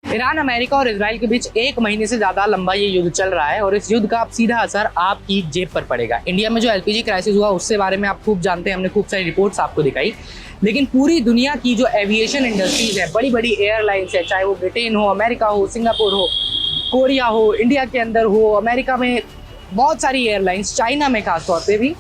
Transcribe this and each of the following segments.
Iran, America और Israel के बीच 1 महीने से ज़्यादा लंबा ये युद्ध चल रहा है और इस युद्ध का सीधा असर आपकी जेब पर पड़ेगा। इंडिया में जो एलपीजी क्राइसिस हुआ उससे बारे में आप खूब जानते हैं, हमने खूब सारी रिपोर्ट्स आपको दिखाई। लेकिन पूरी दुनिया की जो एविएशन इंडस्ट्रीज है, बड़ी बड़ी एयरलाइंस है, चाहे वो ब्रिटेन हो, अमेरिका हो, सिंगापुर हो, कोरिया हो, इंडिया के अंदर हो, अमेरिका में बहुत सारी एयरलाइंस, चाइना में खासतौर पर भी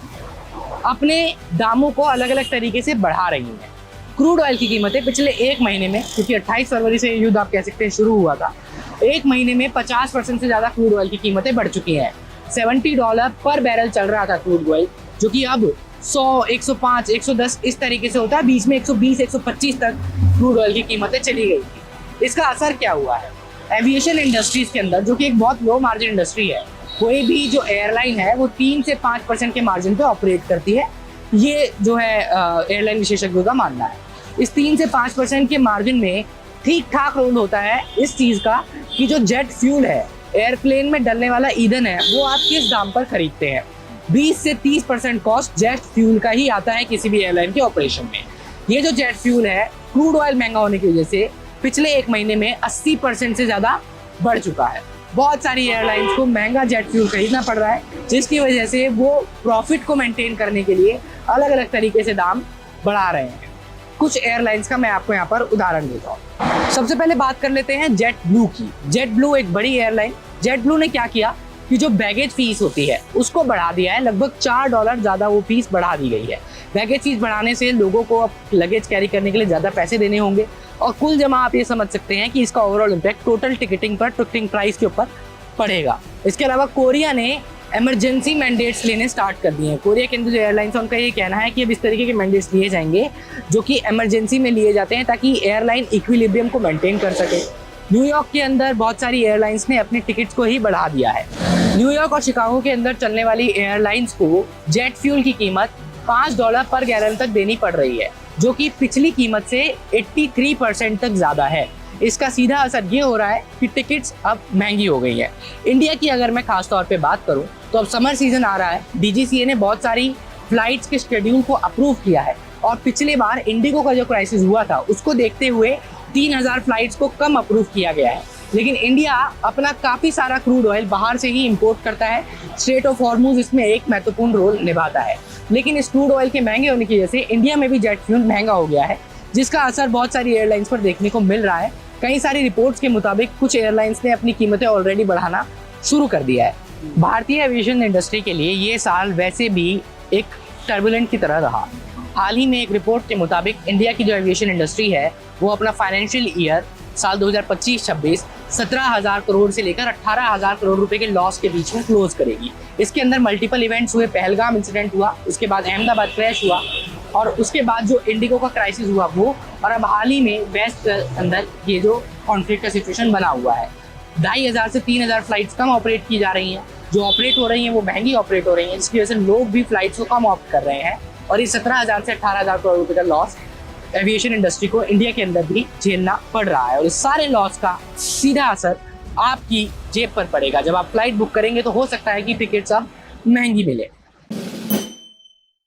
अपने दामों को अलग अलग तरीके से बढ़ा रही हैं। क्रूड ऑयल की कीमतें पिछले 1 महीने में, क्योंकि 28 फरवरी से युद्ध आप कह सकते हैं शुरू हुआ था, 1 महीने में 50% से ज़्यादा क्रूड ऑयल की कीमतें बढ़ चुकी हैं। $70 पर बैरल चल रहा था क्रूड ऑयल, जो कि अब 100, 105, 110 इस तरीके से होता है। बीच में 120, 125 तक क्रूड ऑयल की कीमतें चली गई थी। इसका असर क्या हुआ है एविएशन इंडस्ट्रीज के अंदर, जो कि एक बहुत लो मार्जिन इंडस्ट्री है। कोई भी जो एयरलाइन है वो 3 से 5% के मार्जिन पे ऑपरेट करती है, ये जो है एयरलाइन विशेषज्ञों का मानना है। इस 3 से 5% के मार्जिन में ठीक ठाक रोल होता है इस चीज़ का कि जो जेट फ्यूल है, एयरप्लेन में डलने वाला ईंधन है, वो आप किस दाम पर खरीदते हैं। 20 से 30% कॉस्ट जेट फ्यूल का ही आता है किसी भी एयरलाइन के ऑपरेशन में। ये जो जेट फ्यूल है, क्रूड ऑयल महंगा होने की वजह से पिछले 1 महीने में 80% से ज़्यादा बढ़ चुका है। बहुत सारी एयरलाइंस को महंगा जेट फ्यूल खरीदना पड़ रहा है, जिसकी वजह से वो प्रॉफिट को मेंटेन करने के लिए अलग अलग तरीके से दाम बढ़ा रहे हैं। कुछ एयरलाइंस का मैं आपको यहाँ पर उदाहरण देता हूँ। सबसे पहले बात कर लेते हैं जेट ब्लू की। जेट ब्लू एक बड़ी एयरलाइन। जेट ब्लू ने क्या किया कि जो बैगेज फीस होती है उसको बढ़ा दिया है। लगभग $4 ज़्यादा वो फीस बढ़ा दी गई है। बैगेज फीस बढ़ाने से लोगों को अब लगेज कैरी करने के लिए ज़्यादा पैसे देने होंगे और कुल जमा आप ये समझ सकते हैं कि इसका overall impact total ticketing price के ऊपर पड़ेगा। इसके अलावा कोरिया ने इमरजेंसी मैंडेट्स लेने स्टार्ट कर दिए हैं। कोरिया के अंदर जो एयरलाइंस है उनका ये कहना है कि अब इस तरीके के मैंडेट्स लिए जाएंगे जो कि इमरजेंसी में लिए जाते हैं ताकि एयरलाइन इक्विलिब्रियम को मेंटेन कर सके। न्यूयॉर्क के अंदर बहुत सारी एयरलाइंस ने अपने टिकट्स को ही बढ़ा दिया है। न्यूयॉर्क और शिकागो के अंदर चलने वाली एयरलाइंस को जेट फ्यूल की कीमत $5 पर गैलन तक देनी पड़ रही है, जो कि पिछली कीमत से 83% तक ज़्यादा है। इसका सीधा असर ये हो रहा है कि टिकट्स अब महंगी हो गई है। इंडिया की अगर मैं खास तौर पे बात करूं तो अब समर सीजन आ रहा है। डीजीसीए ने बहुत सारी फ्लाइट्स के शेड्यूल को अप्रूव किया है और पिछले बार इंडिगो का जो क्राइसिस हुआ था उसको देखते हुए 3000 फ्लाइट्स को कम अप्रूव किया गया है। लेकिन इंडिया अपना काफ़ी सारा क्रूड ऑयल बाहर से ही इम्पोर्ट करता है। स्ट्रेट ऑफ हॉर्मुज इसमें एक महत्वपूर्ण रोल निभाता है। लेकिन इस क्रूड ऑयल के महंगे होने की वजह से इंडिया में भी जेट फ्यूल महंगा हो गया है, जिसका असर बहुत सारी एयरलाइंस पर देखने को मिल रहा है। कई सारी रिपोर्ट्स के मुताबिक कुछ एयरलाइंस ने अपनी कीमतें ऑलरेडी बढ़ाना शुरू कर दिया है। भारतीय एविएशन इंडस्ट्री के लिए ये साल वैसे भी एक टर्बुलेंट की तरह रहा। हाल ही में एक रिपोर्ट के मुताबिक इंडिया की जो एविएशन इंडस्ट्री है वो अपना फाइनेंशियल ईयर साल 2025-26 17,000 करोड़ से लेकर 18,000 करोड़ रुपए के लॉस के बीच में क्लोज करेगी। इसके अंदर मल्टीपल इवेंट्स हुए। पहलगाम इंसिडेंट हुआ, उसके बाद अहमदाबाद क्रैश हुआ और उसके बाद जो इंडिगो का क्राइसिस हुआ वो, और अब हाल ही में वेस्ट के अंदर ये जो कॉन्फ्लिक्ट का सिचुएशन बना हुआ है। 2,500 से 3,000 फ्लाइट्स कम ऑपरेट की जा रही हैं। जो ऑपरेट हो रही हैं वो महंगी ऑपरेट हो रही हैं, जिसकी वजह से लोग भी फ्लाइट्स को कम ऑप्ट कर रहे हैं और ये 17,000 से 18,000 करोड़ रुपए का लॉस एविएशन इंडस्ट्री को इंडिया के अंदर भी झेलना पड़ रहा है। और इस सारे लॉस का सीधा असर आपकी जेब पर पड़ेगा। जब आप फ्लाइट बुक करेंगे तो हो सकता है कि टिकट्स अब महंगी मिले।